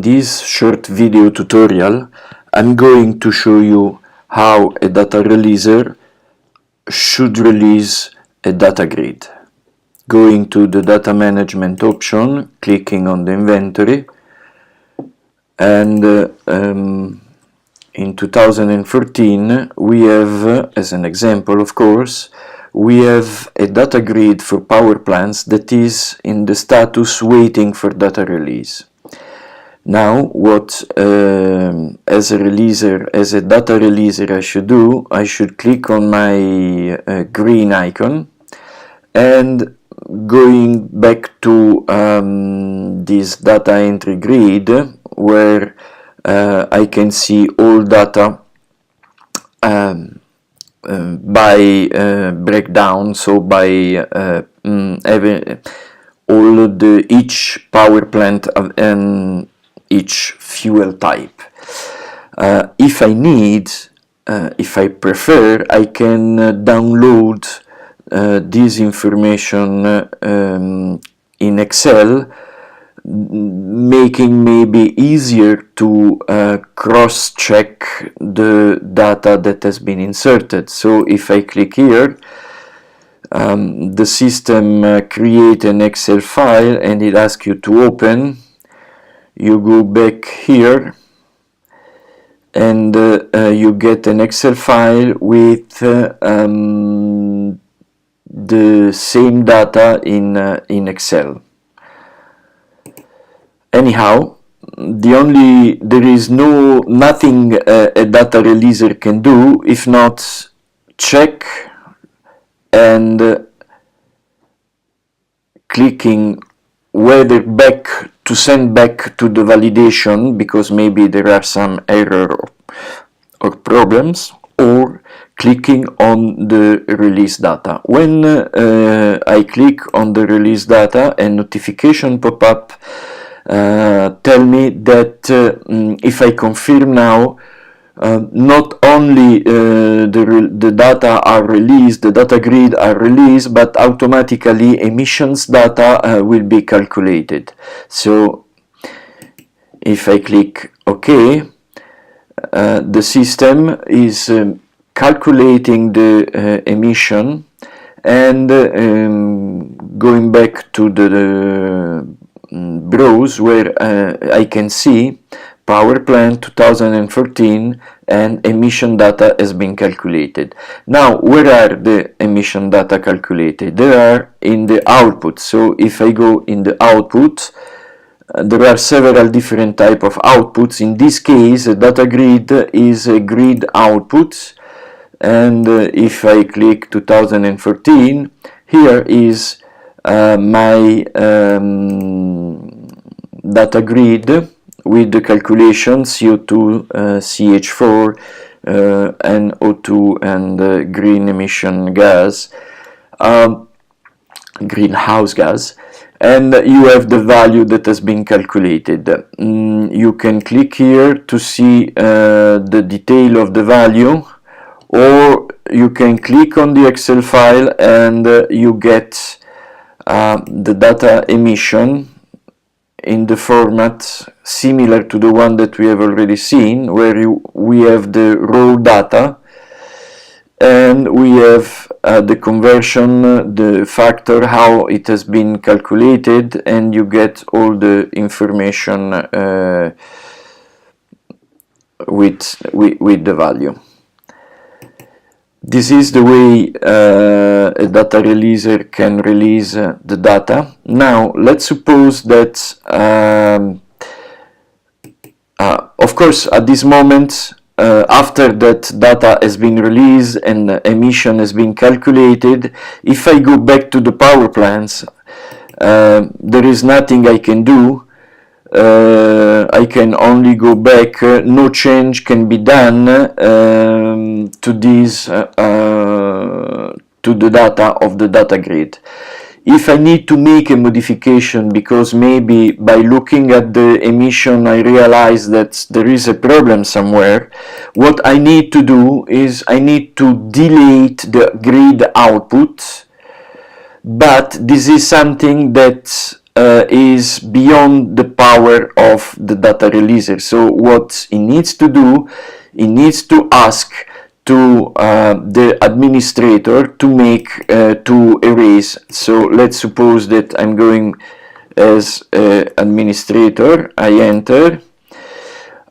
In this short video tutorial, I'm going to show you how a data releaser should release a data grid. Going to the data management option, clicking on the inventory, and in 2014 we have, as an example of course, we have a data grid for power plants that is in the status waiting for data release. Now what as a data releaser I should do, I should click on my green icon and going back to this data entry grid where I can see all data by breakdown, so by each power plant and each fuel type. If I need, if I prefer, I can download this information in Excel, making maybe easier to cross-check the data that has been inserted. So if I click here, the system create an Excel file and it asks you to open. You go back here and you get an Excel file with the same data in Excel. Anyhow, there is nothing a data releaser can do if not check and clicking whether to send back to the validation, because maybe there are some error or problems, or clicking on the release data. When I click on the release data, a notification pop up tell me that if I confirm now, not only the data are released, the data grid are released, but automatically emissions data will be calculated. So if I click OK, the system is calculating the emission and going back to the browse where I can see power plant 2014 and emission data has been calculated. Now where are the emission data calculated? They are in the output. So if I go in the output, there are several different type of outputs. In this case, a data grid is a grid output, and if I click 2014, here is my data grid with the calculation CO2, CH4, NO2 and green emission gas, greenhouse gas, and you have the value that has been calculated. You can click here to see the detail of the value, or you can click on the Excel file and you get the data emission in the format similar to the one that we have already seen, where we have the raw data and we have the conversion, the factor, how it has been calculated, and you get all the information with the value. This is the way a data releaser can release the data. Now let's suppose that of course at this moment, after that data has been released and emission has been calculated, if I go back to the power plants, there is nothing I can do. I can only go back, no change can be done to this, to the data of the data grid. If I need to make a modification because maybe by looking at the emission I realize that there is a problem somewhere, what I need to do is I need to delete the grid output, but this is something that is beyond the power of the data releaser. So what it needs to do, it needs to ask to the administrator to make to erase. So let's suppose that I'm going as administrator. I enter,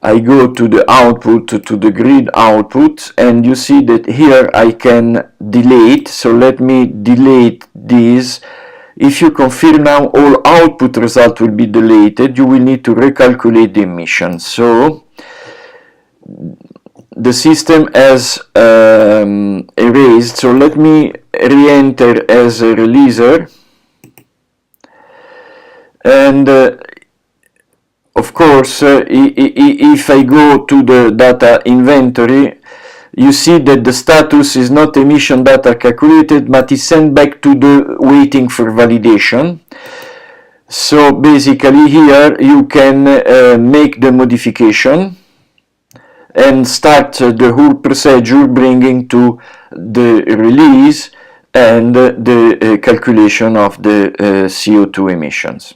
I go to the output, to the grid output, and you see that here I can delete. So let me delete these. If you confirm now, all output result will be deleted. You will need to recalculate the emission. So the system has erased. So let me re-enter as a releaser, and of course, if I go to the data inventory, you see that the status is not emission data calculated, but is sent back to the waiting for validation. So basically here you can make the modification and start the whole procedure, bringing to the release and the calculation of the CO2 emissions.